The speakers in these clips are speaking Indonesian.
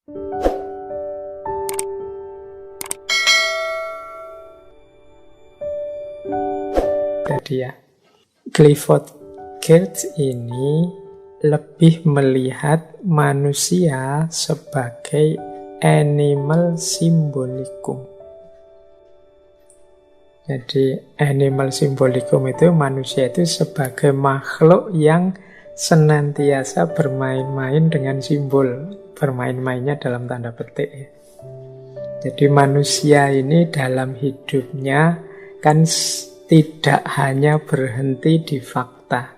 Jadi ya, Clifford Geertz ini lebih melihat manusia sebagai animal symbolicum. Jadi animal symbolicum itu manusia itu sebagai makhluk yang senantiasa bermain-main dengan simbol. Bermain-mainnya dalam tanda petik ya. Jadi manusia ini dalam hidupnya kan tidak hanya berhenti di fakta.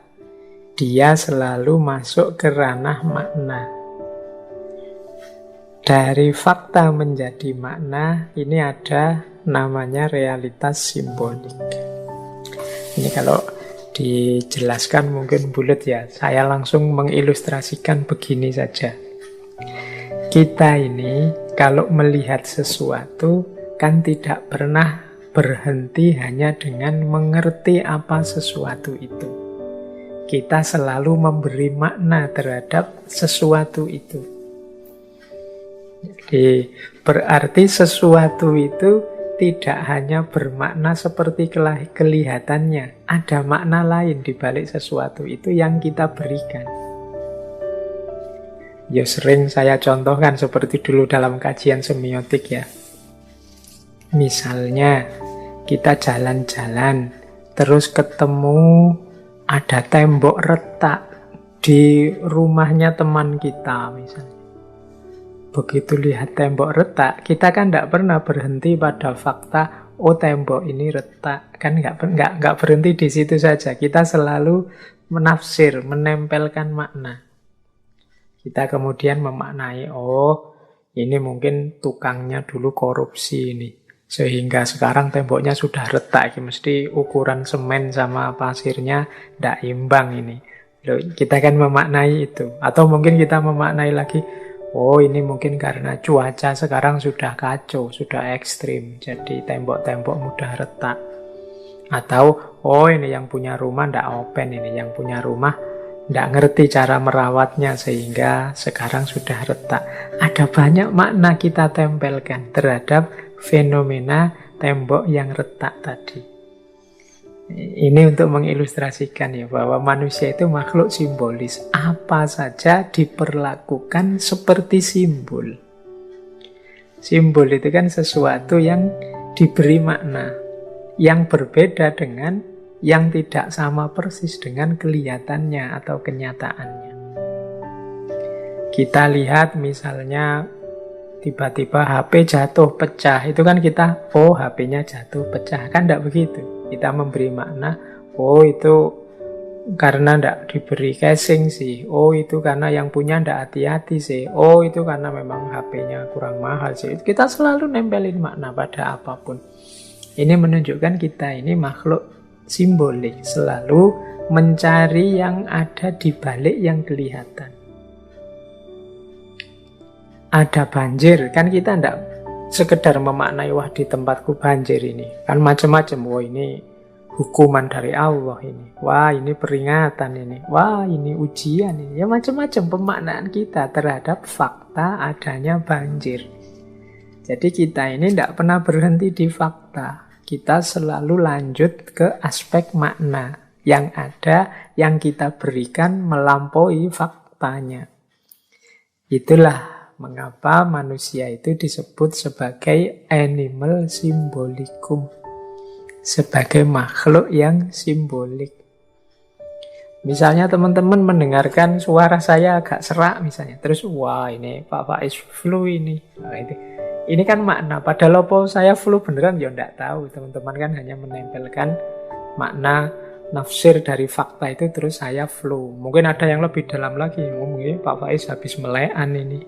Dia selalu masuk ke ranah makna. Dari fakta menjadi makna, ini ada namanya realitas simbolik. Ini kalau dijelaskan mungkin bulat ya. Saya langsung mengilustrasikan begini saja. Kita ini kalau melihat sesuatu kan tidak pernah berhenti hanya dengan mengerti apa sesuatu itu. Kita selalu memberi makna terhadap sesuatu itu. Jadi berarti sesuatu itu tidak hanya bermakna seperti kelihatannya. Ada makna lain di balik sesuatu itu yang kita berikan. Ya sering saya contohkan seperti dulu dalam kajian semiotik ya. Misalnya kita jalan-jalan terus ketemu ada tembok retak di rumahnya teman kita misalnya. Begitu lihat tembok retak, kita kan tidak pernah berhenti pada fakta, oh tembok ini retak. Kan nggak berhenti di situ saja. Kita selalu menafsir, menempelkan makna. Kita kemudian memaknai, oh ini mungkin tukangnya dulu korupsi ini. Sehingga sekarang temboknya sudah retak. Mesti ukuran semen sama pasirnya tidak imbang ini. Loh, kita kan memaknai itu. Atau mungkin kita memaknai lagi, oh ini mungkin karena cuaca sekarang sudah kacau, sudah ekstrim. Jadi tembok-tembok mudah retak. Atau, oh ini yang punya rumah tidak open ini. Yang punya rumah tidak ngerti cara merawatnya sehingga sekarang sudah retak. Ada banyak makna kita tempelkan terhadap fenomena tembok yang retak tadi. Ini untuk mengilustrasikan ya bahwa manusia itu makhluk simbolis. Apa saja diperlakukan seperti simbol. Simbol itu kan sesuatu yang diberi makna, yang berbeda dengan yang tidak sama persis dengan kelihatannya atau kenyataannya. Kita lihat misalnya tiba-tiba HP jatuh pecah, itu kan kita, oh HP-nya jatuh pecah, kan tidak begitu. Kita memberi makna, oh itu karena tidak diberi casing sih, oh itu karena yang punya tidak hati-hati sih, oh itu karena memang HP-nya kurang mahal sih. Kita selalu nempelin makna pada apapun. Ini menunjukkan kita ini makhluk simbolik, selalu mencari yang ada di balik yang kelihatan. Ada banjir, kan kita tidak sekedar memaknai, wah di tempatku banjir ini. Kan macam-macam, wah ini hukuman dari Allah ini. Wah ini peringatan ini. Wah ini ujian ini. Ya macam-macam pemaknaan kita terhadap fakta adanya banjir. Jadi kita ini tidak pernah berhenti di fakta. Kita selalu lanjut ke aspek makna yang ada, yang kita berikan melampaui faktanya. Itulah mengapa manusia itu disebut sebagai animal symbolicum. Sebagai makhluk yang simbolik. Misalnya teman-teman mendengarkan suara saya agak serak misalnya. Terus, wah ini Pak Faiz flu ini. Nah, ini kan makna. Padahal apa saya flu beneran ya enggak tahu. Teman-teman kan hanya menempelkan makna nafsir dari fakta itu, terus saya flu. Mungkin ada yang lebih dalam lagi. Mungkin Pak Faiz habis melekan ini.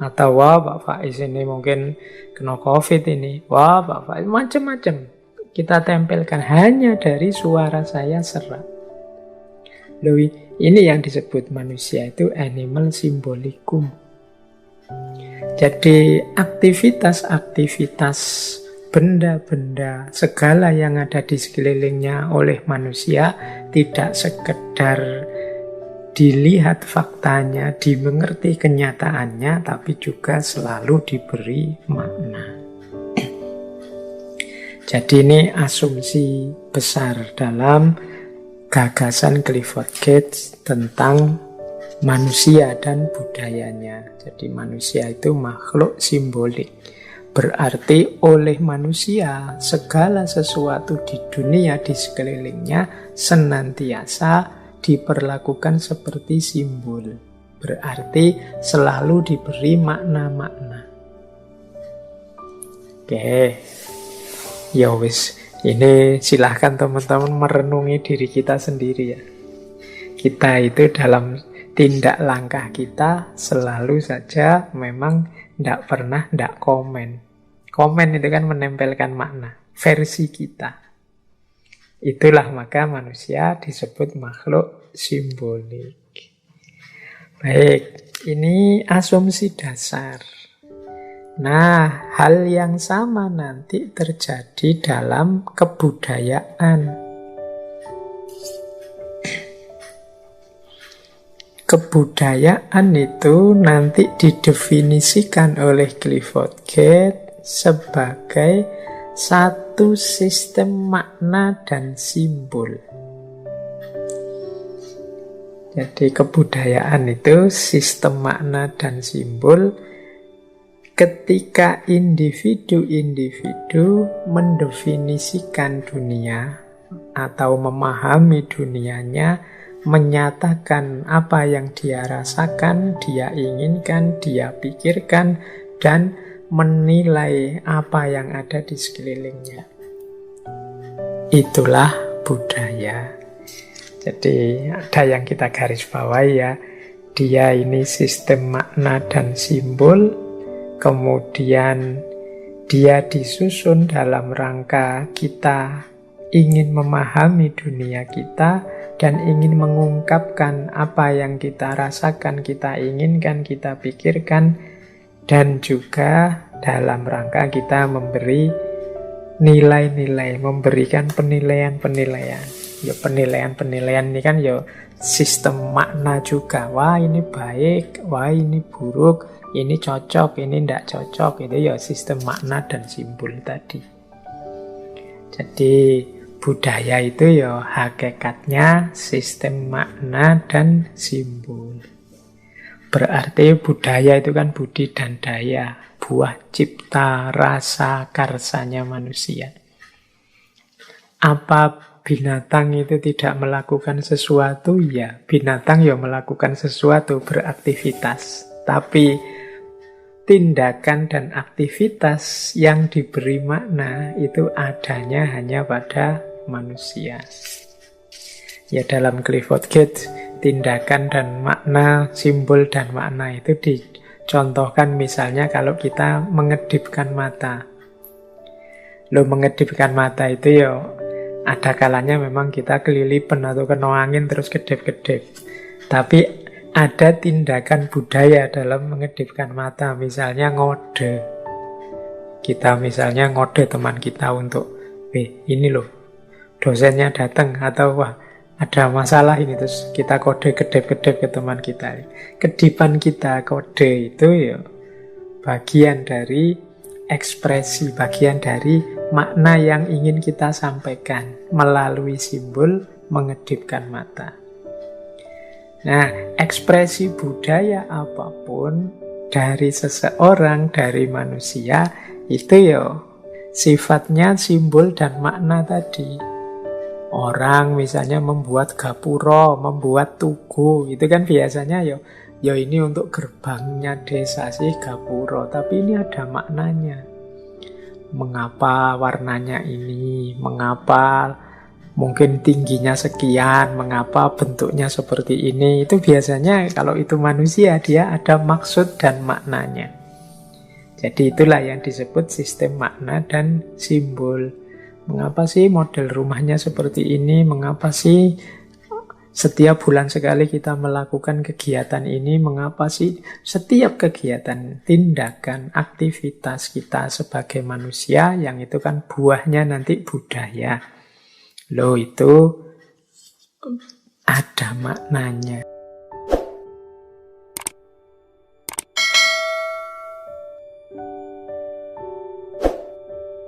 Atau wah Pak Faiz ini mungkin kena COVID ini. Wah Pak Faiz, macam-macam. Kita tempelkan hanya dari suara saya serak. Loh, ini yang disebut manusia itu animal symbolicum. Jadi aktivitas-aktivitas benda-benda, segala yang ada di sekelilingnya oleh manusia tidak sekedar dilihat faktanya, dimengerti kenyataannya, tapi juga selalu diberi makna. Jadi ini asumsi besar dalam gagasan Clifford Geertz tentang manusia dan budayanya. Jadi manusia itu makhluk simbolik. Berarti oleh manusia, segala sesuatu di dunia di sekelilingnya senantiasa diperlakukan seperti simbol. Berarti selalu diberi makna-makna. Oke, ya wis. Ini silahkan teman-teman merenungi diri kita sendiri ya. Kita itu dalam tindak langkah kita selalu saja memang tidak pernah tidak komen. Komen itu kan menempelkan makna. Versi kita. Itulah maka manusia disebut makhluk simbolik. Baik, ini asumsi dasar. Nah, hal yang sama nanti terjadi dalam kebudayaan. Kebudayaan itu nanti didefinisikan oleh Clifford Geertz sebagai satu sistem makna dan simbol. Jadi kebudayaan itu sistem makna dan simbol ketika individu-individu mendefinisikan dunia atau memahami dunianya, menyatakan apa yang dia rasakan, dia inginkan, dia pikirkan, dan menilai apa yang ada di sekelilingnya. Itulah budaya. Jadi ada yang kita garis bawahi ya. Dia ini sistem makna dan simbol. Kemudian dia disusun dalam rangka kita ingin memahami dunia kita dan ingin mengungkapkan apa yang kita rasakan, kita inginkan, kita pikirkan. Dan juga dalam rangka kita memberi nilai-nilai, memberikan penilaian-penilaian. Ya penilaian-penilaian ini kan ya sistem makna juga. Wah ini baik, wah ini buruk, ini cocok, ini tidak cocok. Itu ya sistem makna dan simbol tadi. Jadi budaya itu ya hakikatnya sistem makna dan simbol. Berarti budaya itu kan budi dan daya, buah cipta rasa karsanya manusia. Apa binatang itu tidak melakukan sesuatu? Ya, binatang ya melakukan sesuatu, beraktivitas. Tapi tindakan dan aktivitas yang diberi makna itu adanya hanya pada manusia. Ya dalam Clifford Geertz, tindakan dan makna, simbol dan makna itu dicontohkan misalnya kalau kita mengedipkan mata. Loh mengedipkan mata itu ya ada kalanya memang kita kelilipan atau kena angin terus kedip-kedip. Tapi ada tindakan budaya dalam mengedipkan mata, misalnya ngode. Kita misalnya ngode teman kita untuk, ini loh dosennya datang atau wah ada masalah ini, terus kita kode kedip-kedip ke teman kita. Kedipan kita, kode itu ya bagian dari ekspresi, bagian dari makna yang ingin kita sampaikan melalui simbol mengedipkan mata. Nah, ekspresi budaya apapun dari seseorang, dari manusia, itu ya sifatnya simbol dan makna tadi. Orang misalnya membuat gapura, membuat tugu, itu kan biasanya ya ini untuk gerbangnya desa sih gapura, tapi ini ada maknanya. Mengapa warnanya ini, mengapa mungkin tingginya sekian, mengapa bentuknya seperti ini, itu biasanya kalau itu manusia dia ada maksud dan maknanya. Jadi itulah yang disebut sistem makna dan simbol. Mengapa sih model rumahnya seperti ini? Mengapa sih setiap bulan sekali kita melakukan kegiatan ini? Mengapa sih setiap kegiatan, tindakan, aktivitas kita sebagai manusia yang itu kan buahnya nanti budaya. Loh itu ada maknanya.